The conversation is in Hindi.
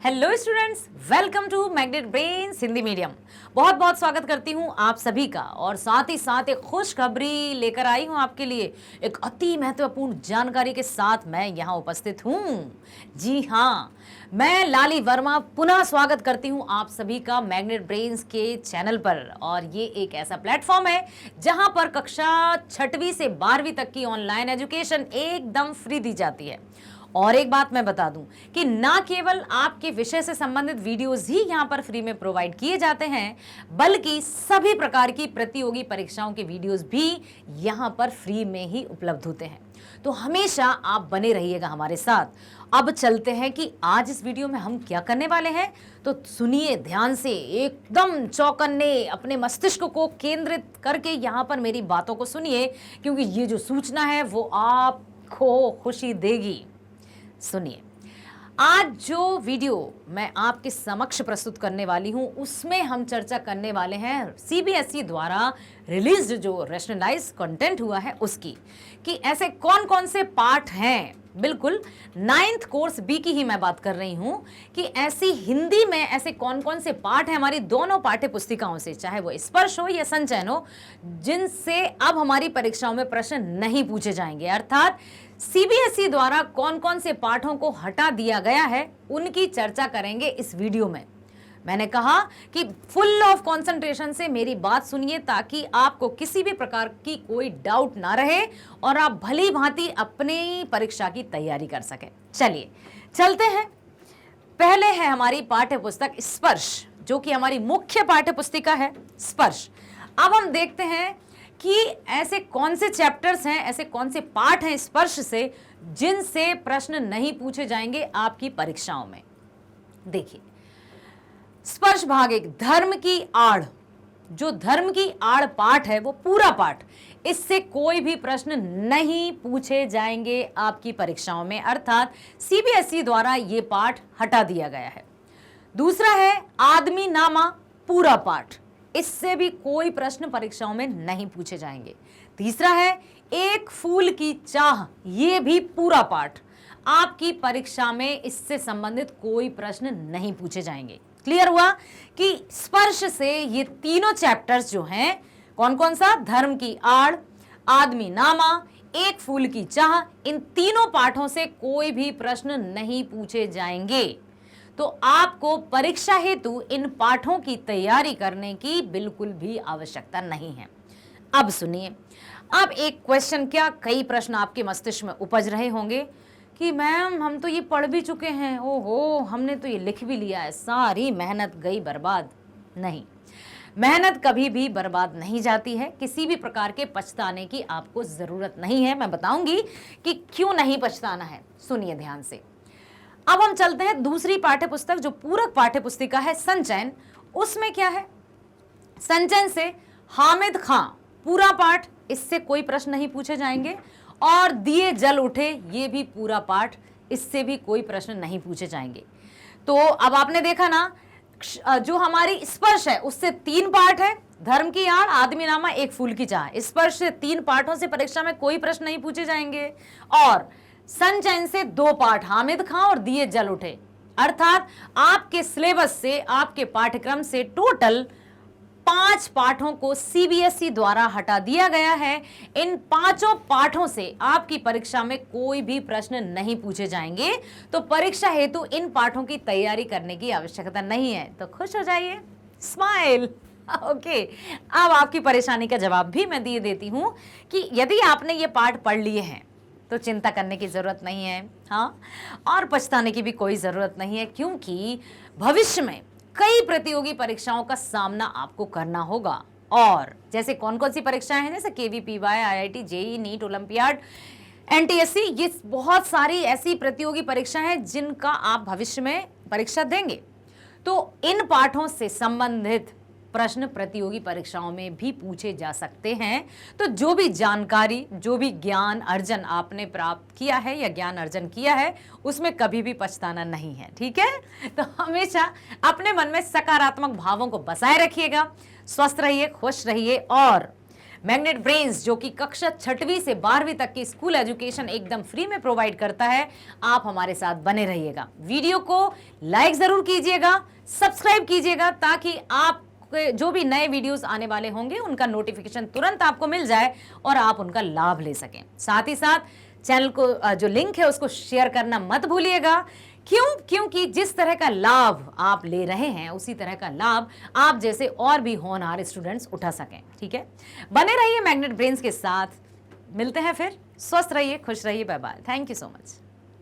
Hello students, welcome to Magnet Brains Hindi medium. बहुत बहुत स्वागत करती हूँ आप सभी का और साथ ही साथ एक खुशखबरी लेकर आई हूँ आपके लिए। एक अति महत्वपूर्ण जानकारी के साथ मैं यहाँ उपस्थित हूँ। जी हाँ, मैं लाली वर्मा पुनः स्वागत करती हूँ आप सभी का मैग्नेट ब्रेन्स के चैनल पर। और ये एक ऐसा प्लेटफॉर्म है जहाँ पर कक्षा 6वीं से 12वीं तक की ऑनलाइन एजुकेशन एकदम फ्री दी जाती है। और एक बात मैं बता दूं कि ना केवल आपके विषय से संबंधित वीडियोस ही यहाँ पर फ्री में प्रोवाइड किए जाते हैं, बल्कि सभी प्रकार की प्रतियोगी परीक्षाओं के वीडियोस भी यहाँ पर फ्री में ही उपलब्ध होते हैं। तो हमेशा आप बने रहिएगा हमारे साथ। अब चलते हैं कि आज इस वीडियो में हम क्या करने वाले हैं, तो सुनिए ध्यान से, एकदम चौकन्ने अपने मस्तिष्क को केंद्रित करके यहाँ पर मेरी बातों को सुनिए, क्योंकि ये जो सूचना है वो आपको खुशी देगी। सुनिए, आज जो वीडियो मैं आपके समक्ष प्रस्तुत करने वाली हूं उसमें हम चर्चा करने वाले हैं सीबीएसई द्वारा रिलीज्ड जो रैशनलाइज कंटेंट हुआ है उसकी, कि ऐसे कौन कौन से पार्ट हैं। बिल्कुल 9th कोर्स बी की ही मैं बात कर रही हूं कि ऐसी हिंदी में ऐसे कौन कौन से पार्ट हैं हमारी दोनों पाठ्य पुस्तिकाओं से, चाहे वो स्पर्श हो या संचयन हो, जिनसे अब हमारी परीक्षाओं में प्रश्न नहीं पूछे जाएंगे। अर्थात सीबीएसई द्वारा कौन कौन से पाठों को हटा दिया गया है उनकी चर्चा करेंगे इस वीडियो में। मैंने कहा कि फुल ऑफ कंसंट्रेशन से मेरी बात सुनिए ताकि आपको किसी भी प्रकार की कोई डाउट ना रहे और आप भली भांति अपनी परीक्षा की तैयारी कर सकें। चलिए चलते हैं। पहले है हमारी पाठ्य पुस्तक स्पर्श, जो कि हमारी मुख्य पाठ्य पुस्तिका है स्पर्श। अब हम देखते हैं कि ऐसे कौन से चैप्टर्स हैं, ऐसे कौन से पाठ हैं स्पर्श से जिनसे प्रश्न नहीं पूछे जाएंगे आपकी परीक्षाओं में। देखिए, स्पर्श भाग 1 धर्म की आड़, जो धर्म की आड़ पाठ है वो पूरा पाठ, इससे कोई भी प्रश्न नहीं पूछे जाएंगे आपकी परीक्षाओं में। अर्थात सीबीएसई द्वारा ये पाठ हटा दिया गया है। दूसरा है आदमी नामा पूरा पाठ, इससे भी कोई प्रश्न परीक्षाओं में नहीं पूछे जाएंगे। तीसरा है एक फूल की चाह, ये भी पूरा पाठ, आपकी परीक्षा में इससे संबंधित कोई प्रश्न नहीं पूछे जाएंगे। क्लियर हुआ कि स्पर्श से ये तीनों चैप्टर्स जो हैं, कौन कौन सा, धर्म की आड़, आदमी नामा, एक फूल की चाह, इन तीनों पाठों से कोई भी प्रश्न नहीं पूछे जाएंगे। तो आपको परीक्षा हेतु इन पाठों की तैयारी करने की बिल्कुल भी आवश्यकता नहीं है। अब सुनिए, अब एक क्वेश्चन क्या कई प्रश्न आपके मस्तिष्क में उपज रहे होंगे कि मैम हम तो ये पढ़ भी चुके हैं, ओहो हमने तो ये लिख भी लिया है, सारी मेहनत गई बर्बाद। नहीं, मेहनत कभी भी बर्बाद नहीं जाती है, किसी भी प्रकार के पछताने की आपको जरूरत नहीं है। मैं बताऊंगी कि क्यों नहीं पछताना है, सुनिए ध्यान से। अब हम चलते हैं दूसरी पाठ्य पुस्तक जो पूरक पाठ्य पुस्तिका है संचयन। उसमें क्या है, संचयन से हामिद खां पूरा पाठ, इससे कोई प्रश्न नहीं पूछे जाएंगे। और दिए जल उठे, ये भी पूरा पाठ, इससे भी कोई प्रश्न नहीं पूछे जाएंगे। तो अब आपने देखा ना, जो हमारी स्पर्श है उससे 3 पाठ है, धर्म की आड़, आदमी नामा, एक फूल की चाह। स्पर्श से 3 पाठों से परीक्षा में कोई प्रश्न नहीं पूछे जाएंगे। और संचयन से 2 पाठ, हामिद खां और दिए जल उठे। अर्थात आपके सिलेबस से, आपके पाठ्यक्रम से टोटल 5 पाठों को सीबीएसई द्वारा हटा दिया गया है। इन 5 पाठों से आपकी परीक्षा में कोई भी प्रश्न नहीं पूछे जाएंगे। तो परीक्षा हेतु इन पाठों की तैयारी करने की आवश्यकता नहीं है। तो खुश हो जाइए, स्माइल। ओके, अब आपकी परेशानी का जवाब भी मैं दिए देती हूं कि यदि आपने ये पाठ पढ़ लिए हैं तो चिंता करने की जरूरत नहीं है, हाँ, और पछताने की भी कोई जरूरत नहीं है, क्योंकि भविष्य में कई प्रतियोगी परीक्षाओं का सामना आपको करना होगा। और जैसे कौन कौन सी परीक्षाएं हैं, जैसे KVPY, IIT, JEE, NEET, olympiad, NTSC, ये बहुत सारी ऐसी प्रतियोगी परीक्षाएं हैं जिनका आप भविष्य में परीक्षा देंगे। तो इन पाठों से संबंधित प्रश्न प्रतियोगी परीक्षाओं में भी पूछे जा सकते हैं। तो जो भी जानकारी, जो भी ज्ञान अर्जन आपने प्राप्त किया है या ज्ञान अर्जन किया है, उसमें कभी भी पछताना नहीं है। ठीक है, तो हमेशा अपने मन में सकारात्मक भावों को बसाए रखिएगा, स्वस्थ रहिए, खुश रहिए। और मैग्नेट ब्रेन्स जो कि कक्षा 6वीं से 12वीं तक की स्कूल एजुकेशन एकदम फ्री में प्रोवाइड करता है। आप हमारे साथ बने रहिएगा, वीडियो को लाइक जरूर कीजिएगा, सब्सक्राइब कीजिएगा ताकि आप जो भी नए वीडियोस आने वाले होंगे उनका नोटिफिकेशन तुरंत आपको मिल जाए और आप उनका लाभ ले सकें। साथ ही साथ चैनल को जो लिंक है उसको शेयर करना मत भूलिएगा। क्योंकि जिस तरह का लाभ आप ले रहे हैं उसी तरह का लाभ आप जैसे और भी होनहार स्टूडेंट्स उठा सकें। ठीक है, बने रहिए मैग्नेट ब्रेन्स के साथ। मिलते हैं फिर, स्वस्थ रहिए, खुश रहिए, bye bye. Thank you so much.